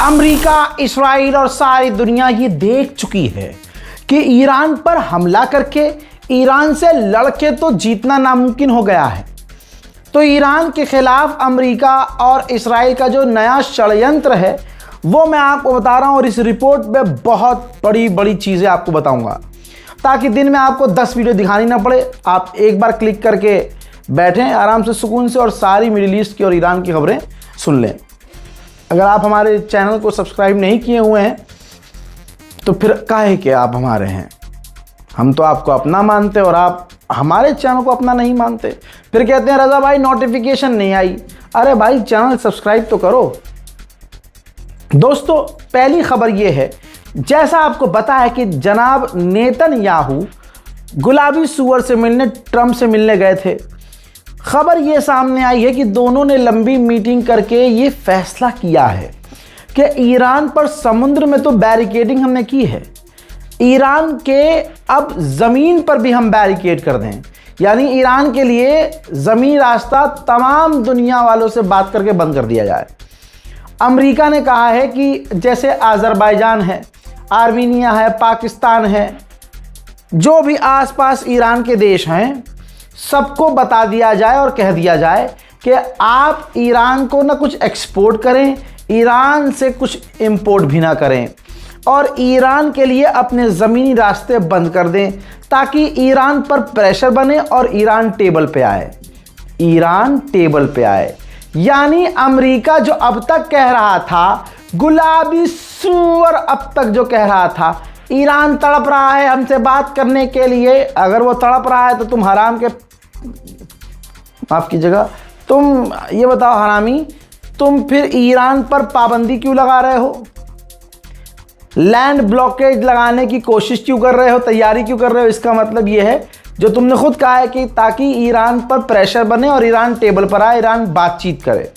America, Israel और सारी दुनिया ये देख चुकी है कि ईरान पर हमला करके ईरान से लड़के तो जीतना नामुमकिन हो गया है। तो ईरान के खिलाफ अमेरिका और इस्राइल का जो नया षड्यंत्र है वो मैं आपको बता रहा हूँ, और इस रिपोर्ट में बहुत बड़ी बड़ी चीज़ें आपको बताऊंगा ताकि दिन में आपको 10 वीडियो दिखानी ना पड़े। आप एक बार क्लिक करके बैठें आराम से, सुकून से, और सारी मिडिल ईस्ट की और ईरान की खबरें सुन लें। अगर आप हमारे चैनल को सब्सक्राइब नहीं किए हुए हैं तो फिर काहे के आप हमारे हैं। हम तो आपको अपना मानते और आप हमारे चैनल को अपना नहीं मानते। फिर कहते हैं रज़ा भाई नोटिफिकेशन नहीं आई। अरे भाई चैनल सब्सक्राइब तो करो। दोस्तों पहली खबर यह है, जैसा आपको पता है कि जनाब नेतन्याहू गुलाबी सूअर से मिलने, ट्रंप से मिलने गए थे। खबर ये सामने आई है कि दोनों ने लंबी मीटिंग करके ये फैसला किया है कि ईरान पर समुद्र में तो बैरिकेडिंग हमने की है, ईरान के अब ज़मीन पर भी हम बैरिकेड कर दें। यानी ईरान के लिए ज़मीन रास्ता तमाम दुनिया वालों से बात करके बंद कर दिया जाए। अमेरिका ने कहा है कि जैसे अज़रबैजान है, आर्मीनिया है, पाकिस्तान है, जो भी आसपास ईरान के देश हैं सबको बता दिया जाए और कह दिया जाए कि आप ईरान को ना कुछ एक्सपोर्ट करें, ईरान से कुछ इंपोर्ट भी ना करें, और ईरान के लिए अपने ज़मीनी रास्ते बंद कर दें ताकि ईरान पर प्रेशर बने और ईरान टेबल पे आए। ईरान टेबल पे आए यानी अमेरिका जो अब तक कह रहा था, गुलाबी सूअर अब तक जो कह रहा था ईरान तड़प रहा है हमसे बात करने के लिए, अगर वो तड़प रहा है तो तुम हराम के, माफ़ कीजिएगा, तुम ये बताओ हरामी, तुम फिर ईरान पर पाबंदी क्यों लगा रहे हो, लैंड ब्लॉकेज लगाने की कोशिश क्यों कर रहे हो, तैयारी क्यों कर रहे हो। इसका मतलब ये है जो तुमने खुद कहा है कि ताकि ईरान पर प्रेशर बने और ईरान टेबल पर आए, ईरान बातचीत करे।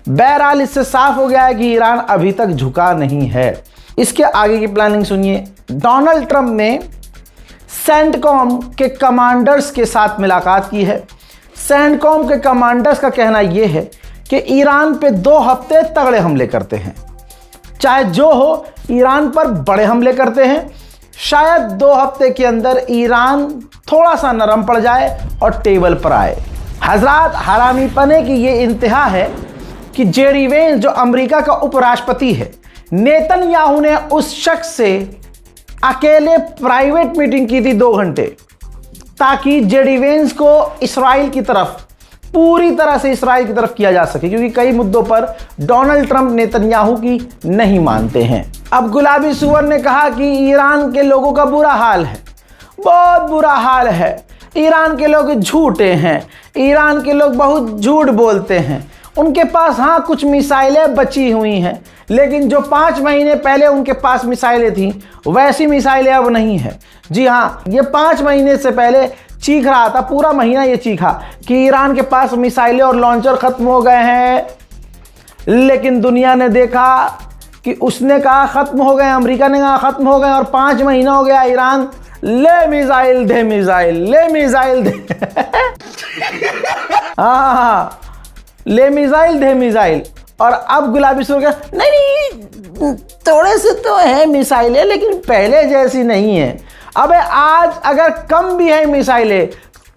बहरहाल इससे साफ हो गया है कि ईरान अभी तक झुका नहीं है। इसके आगे की प्लानिंग सुनिए। डोनाल्ड ट्रंप ने सेंटकॉम के कमांडर्स के साथ मुलाकात की है। सेंटकॉम के कमांडर्स का कहना यह है कि ईरान पे 2 हफ्ते तगड़े हमले करते हैं, चाहे जो हो, ईरान पर बड़े हमले करते हैं। शायद 2 हफ्ते के अंदर ईरान थोड़ा सा नरम पड़ जाए और टेबल पर आए। हजरात, हरामीपने की ये इंतहा है कि जेडी वेंस जो अमेरिका का उपराष्ट्रपति है, नेतन्याहू ने उस शख्स से अकेले प्राइवेट मीटिंग की थी 2 घंटे, ताकि जेडी वेंस को इस्राइल की तरफ, पूरी तरह से इस्राइल की तरफ किया जा सके, क्योंकि कई मुद्दों पर डोनाल्ड ट्रंप नेतन्याहू की नहीं मानते हैं। अब गुलाबी सूअर ने कहा कि ईरान के लोगों का बुरा हाल है, बहुत बुरा हाल है, ईरान के लोग झूठे हैं, ईरान के लोग बहुत झूठ बोलते हैं, उनके पास हाँ कुछ मिसाइलें बची हुई हैं, लेकिन जो 5 महीने पहले उनके पास मिसाइलें थीं वैसी मिसाइलें अब नहीं है। जी हाँ, ये 5 महीने से पहले चीख रहा था, पूरा महीना ये चीखा कि ईरान के पास मिसाइलें और लॉन्चर खत्म हो गए हैं, लेकिन दुनिया ने देखा कि उसने कहा खत्म हो गए, अमेरिका ने कहा खत्म हो गए, और 5 महीना हो गया ईरान ले मिसाइल दे मिसाइल, ले मिसाइल दे हाँ, ले मिसाइल दे मिसाइल। और अब गुलाबी सूअर का नहीं, थोड़े से तो है मिसाइलें लेकिन पहले जैसी नहीं है। अबे आज अगर कम भी है मिसाइलें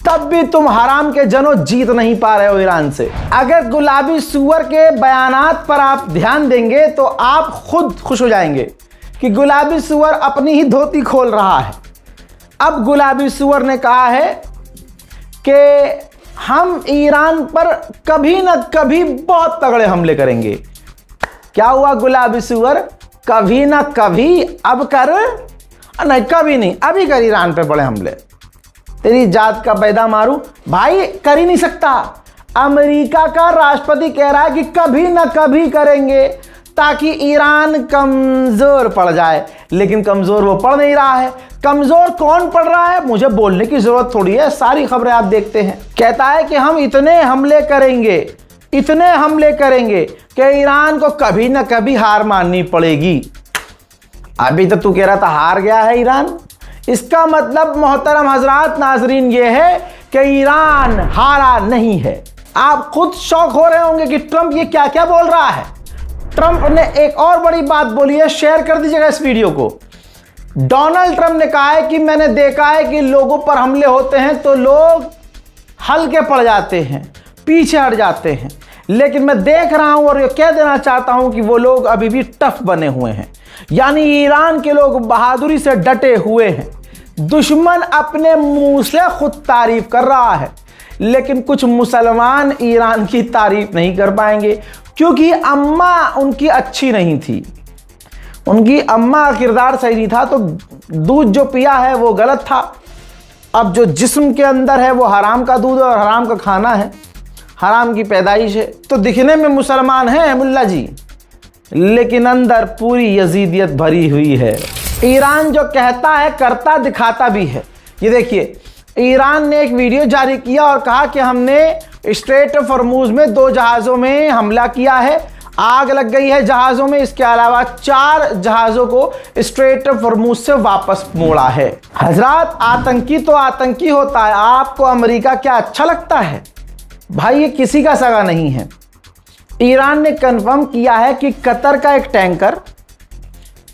तब भी तुम हराम के जनो जीत नहीं पा रहे हो ईरान से। अगर गुलाबी सूअर के बयानात पर आप ध्यान देंगे तो आप खुद खुश हो जाएंगे कि गुलाबी सूअर अपनी ही धोती खोल रहा है। अब गुलाबी सूअर ने कहा है कि हम ईरान पर कभी ना कभी बहुत तगड़े हमले करेंगे। क्या हुआ गुलाबी सूअर, कभी ना कभी अब कर, नहीं कभी नहीं, अभी कर ईरान पे बड़े हमले। तेरी जात का पैदा मारू भाई, कर ही नहीं सकता। अमेरिका का राष्ट्रपति कह रहा है कि कभी ना कभी करेंगे ताकि ईरान कमजोर पड़ जाए, लेकिन कमजोर वो पड़ नहीं रहा है। कमजोर कौन पड़ रहा है मुझे बोलने की जरूरत थोड़ी है, सारी खबरें आप देखते हैं। कहता है कि हम इतने हमले करेंगे, इतने हमले करेंगे कि ईरान को कभी ना कभी हार माननी पड़ेगी। अभी तो तू कह रहा था हार गया है ईरान, इसका मतलब मोहतरम हजरात नाजरीन ये है कि ईरान हारा नहीं है। आप खुद शौक हो रहे होंगे कि ट्रंप ये क्या क्या बोल रहा है। ट्रंप ने एक और बड़ी बात बोली है, शेयर कर दीजिएगा इस वीडियो को। डोनाल्ड ट्रंप ने कहा है कि मैंने देखा है कि लोगों पर हमले होते हैं तो लोग हल्के पड़ जाते हैं, पीछे हट जाते हैं, लेकिन मैं देख रहा हूं और ये कह देना चाहता हूं कि वो लोग अभी भी टफ बने हुए हैं। यानी ईरान के लोग बहादुरी से डटे हुए हैं। दुश्मन अपने मुंह से खुद तारीफ कर रहा है, लेकिन कुछ मुसलमान ईरान की तारीफ नहीं कर पाएंगे, क्योंकि अम्मा उनकी अच्छी नहीं थी, उनकी अम्मा का किरदार सही नहीं था, तो दूध जो पिया है वो गलत था। अब जो जिस्म के अंदर है वो हराम का दूध और हराम का खाना है, हराम की पैदाइश है। तो दिखने में मुसलमान हैं मुल्ला जी, लेकिन अंदर पूरी यजीदियत भरी हुई है। ईरान जो कहता है करता दिखाता भी है। ये देखिए, ईरान ने एक वीडियो जारी किया और कहा कि हमने स्ट्रेट ऑफ हॉर्मूज में 2 जहाज़ों में हमला किया है, आग लग गई है जहाज़ों में। इसके अलावा 4 जहाज़ों को स्ट्रेट ऑफ हॉर्मूज से वापस मोड़ा है। हजरात, आतंकी तो आतंकी होता है। आपको अमेरिका क्या अच्छा लगता है? भाई ये किसी का सगा नहीं है। ईरान ने कंफर्म किया है कि कतर का एक टैंकर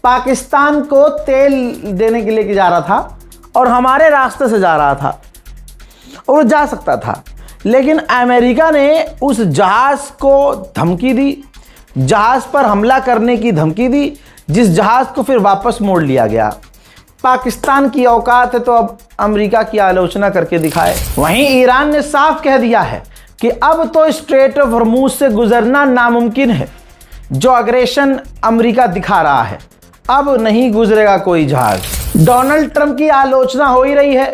पाकिस्तान को तेल देने के लिए जा रहा था और हमारे रास्ते से जा रहा था और वो जा सकता था, लेकिन अमेरिका ने उस जहाज़ को धमकी दी, जहाज़ पर हमला करने की धमकी दी, जिस जहाज़ को फिर वापस मोड़ लिया गया। पाकिस्तान की औकात है तो अब अमेरिका की आलोचना करके दिखाए। वहीं ईरान ने साफ कह दिया है कि अब तो स्ट्रेट ऑफ हॉर्मूज से गुजरना नामुमकिन है। जो अग्रेशन अमेरिका दिखा रहा है, अब नहीं गुजरेगा कोई जहाज। डोनाल्ड ट्रंप की आलोचना हो ही रही है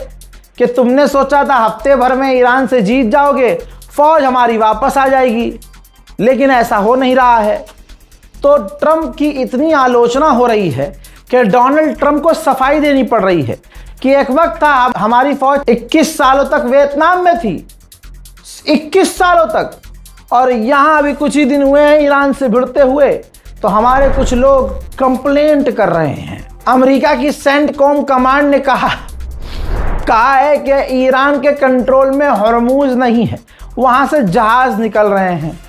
कि तुमने सोचा था हफ्ते भर में ईरान से जीत जाओगे, फौज हमारी वापस आ जाएगी, लेकिन ऐसा हो नहीं रहा है। तो ट्रंप की इतनी आलोचना हो रही है कि डोनाल्ड ट्रंप को सफाई देनी पड़ रही है कि एक वक्त था हमारी फौज 21 सालों तक वियतनाम में थी, 21 सालों तक, और यहां अभी कुछ ही दिन हुए हैं ईरान से भिड़ते हुए, तो हमारे कुछ लोग कंप्लेंट कर रहे हैं। अमेरिका की सेंटकॉम कमांड ने कहा है कि ईरान के कंट्रोल में हॉर्मूज नहीं है, वहां से जहाज निकल रहे हैं।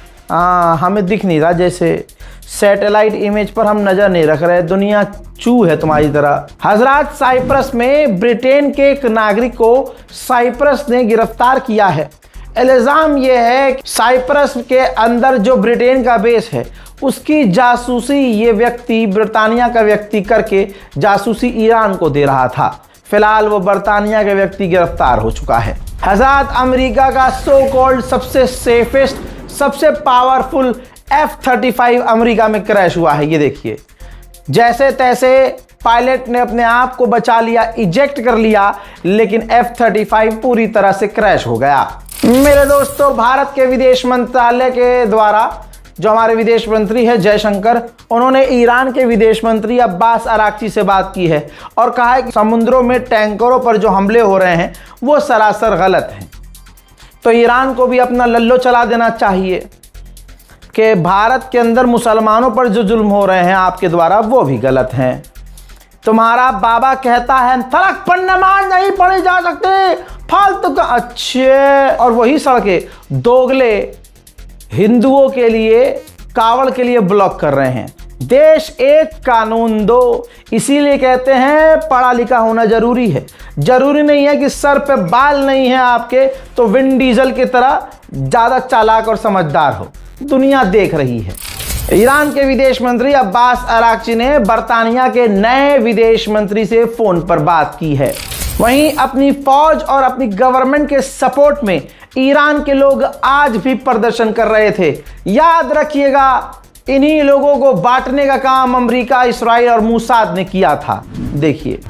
हमें दिख नहीं रहा, जैसे सैटेलाइट इमेज पर हम नजर नहीं रख रहे, दुनिया चू है तुम्हारी तरह। हजरात, साइप्रस में ब्रिटेन के एक नागरिक को साइप्रस ने गिरफ्तार किया है। इल्जाम यह है कि साइप्रस के अंदर जो ब्रिटेन का बेस है उसकी जासूसी ये व्यक्ति, ब्रिटानिया का व्यक्ति करके जासूसी ईरान को दे रहा था। फिलहाल वो ब्रिटानिया का व्यक्ति गिरफ्तार हो चुका है। हजरात, अमेरिका का सो कॉल्ड सबसे सेफेस्ट, सबसे पावरफुल F-35 अमेरिका में क्रैश हुआ है। ये देखिए, जैसे तैसे पायलट ने अपने आप को बचा लिया, इजेक्ट कर लिया, लेकिन F-35 पूरी तरह से क्रैश हो गया। मेरे दोस्तों, भारत के विदेश मंत्रालय के द्वारा जो हमारे विदेश मंत्री है जयशंकर, उन्होंने ईरान के विदेश मंत्री अब्बास अराक्ची से बात की है और कहा है कि समुद्रों में टैंकरों पर जो हमले हो रहे हैं वो सरासर गलत हैं। तो ईरान को भी अपना लल्लो चला देना चाहिए कि भारत के अंदर मुसलमानों पर जो जुल्म हो रहे हैं आपके द्वारा वो भी गलत हैं। तुम्हारा बाबा कहता है सड़क पर नमाज नहीं पढ़ी जा सकती, फालतू का। अच्छे, और वही सड़कें दोगले हिंदुओं के लिए, कावड़ के लिए ब्लॉक कर रहे हैं। देश एक कानून दो, इसीलिए कहते हैं पढ़ा लिखा होना जरूरी है। जरूरी नहीं है कि सर पे बाल नहीं है आपके तो विन डीजल की तरह ज्यादा चालाक और समझदार हो। दुनिया देख रही है। ईरान के विदेश मंत्री अब्बास अराक्ची ने बर्तानिया के नए विदेश मंत्री से फोन पर बात की है। वहीं अपनी फौज और अपनी गवर्नमेंट के सपोर्ट में ईरान के लोग आज भी प्रदर्शन कर रहे थे। याद रखिएगा, इन्हीं लोगों को बांटने का काम अमेरिका, इस्राइल और मूसाद ने किया था। देखिए,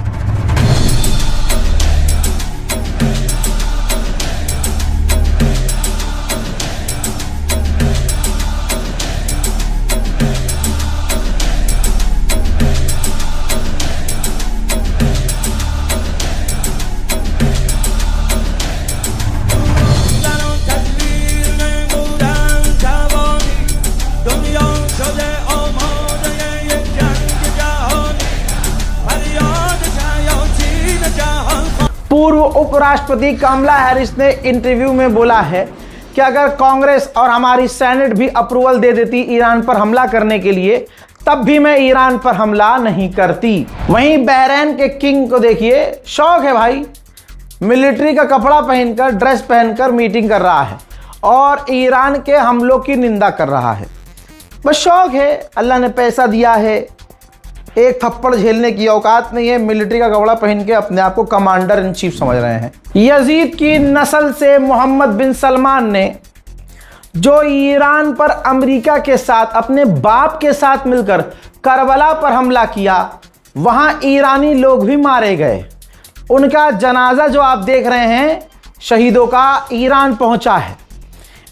पूर्व उपराष्ट्रपति कमला हैरिस ने इंटरव्यू में बोला है कि अगर कांग्रेस और हमारी सेनेट भी अप्रूवल दे देती ईरान पर हमला करने के लिए, तब भी मैं ईरान पर हमला नहीं करती। वहीं बहरीन के किंग को देखिए, शौक है भाई, मिलिट्री का कपड़ा पहनकर, ड्रेस पहनकर मीटिंग कर रहा है और ईरान के हमलों की निंदा कर रहा है। बस शौक है, अल्लाह ने पैसा दिया है, एक थप्पड़ झेलने की औकात नहीं है, मिलिट्री का कपड़ा पहन के अपने आप को कमांडर इन चीफ समझ रहे हैं। यजीद की नस्ल से मोहम्मद बिन सलमान ने जो ईरान पर अमेरिका के साथ, अपने बाप के साथ मिलकर करबला पर हमला किया, वहां ईरानी लोग भी मारे गए। उनका जनाजा जो आप देख रहे हैं शहीदों का, ईरान पहुंचा है।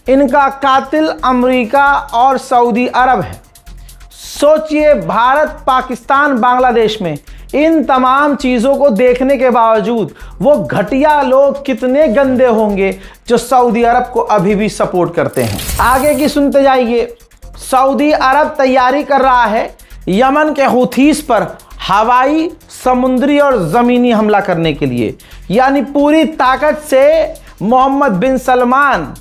इनका कातिल अमेरिका और सऊदी अरब है। सोचिए, भारत, पाकिस्तान, बांग्लादेश में इन तमाम चीज़ों को देखने के बावजूद वो घटिया लोग कितने गंदे होंगे जो सऊदी अरब को अभी भी सपोर्ट करते हैं। आगे की सुनते जाइए। सऊदी अरब तैयारी कर रहा है यमन के हुथीस पर हवाई, समुद्री और ज़मीनी हमला करने के लिए। यानी पूरी ताकत से मोहम्मद बिन सलमान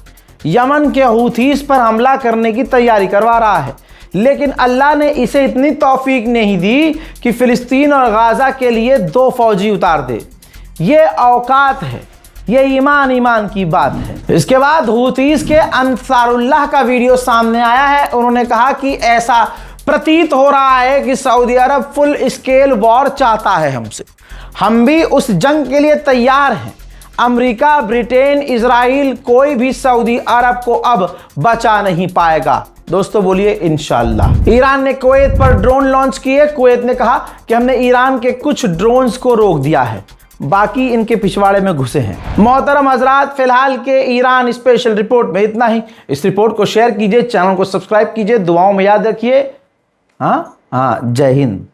यमन के हुथीस पर हमला करने की तैयारी करवा रहा है। लेकिन अल्लाह ने इसे इतनी तौफीक नहीं दी कि फ़िलिस्तीन और गाज़ा के लिए 2 फौजी उतार दे। ये औकात है, ये ईमान की बात है। इसके बाद हुथीस के अंसारुल्लाह का वीडियो सामने आया है। उन्होंने कहा कि ऐसा प्रतीत हो रहा है कि सऊदी अरब फुल स्केल वॉर चाहता है हमसे, हम भी उस जंग के लिए तैयार हैं। अमेरिका, ब्रिटेन, इजराइल, कोई भी सऊदी अरब को अब बचा नहीं पाएगा। दोस्तों बोलिए इंशाअल्लाह। ईरान ने कुवैत पर ड्रोन लॉन्च किए। कुवैत ने कहा कि हमने ईरान के कुछ ड्रोन्स को रोक दिया है, बाकी इनके पिछवाड़े में घुसे हैं। मोहतरम हजरात, फिलहाल के ईरान स्पेशल रिपोर्ट में इतना ही। इस रिपोर्ट को शेयर कीजिए, चैनल को सब्सक्राइब कीजिए, दुआओं में याद रखिए। हाँ, जय हिंद।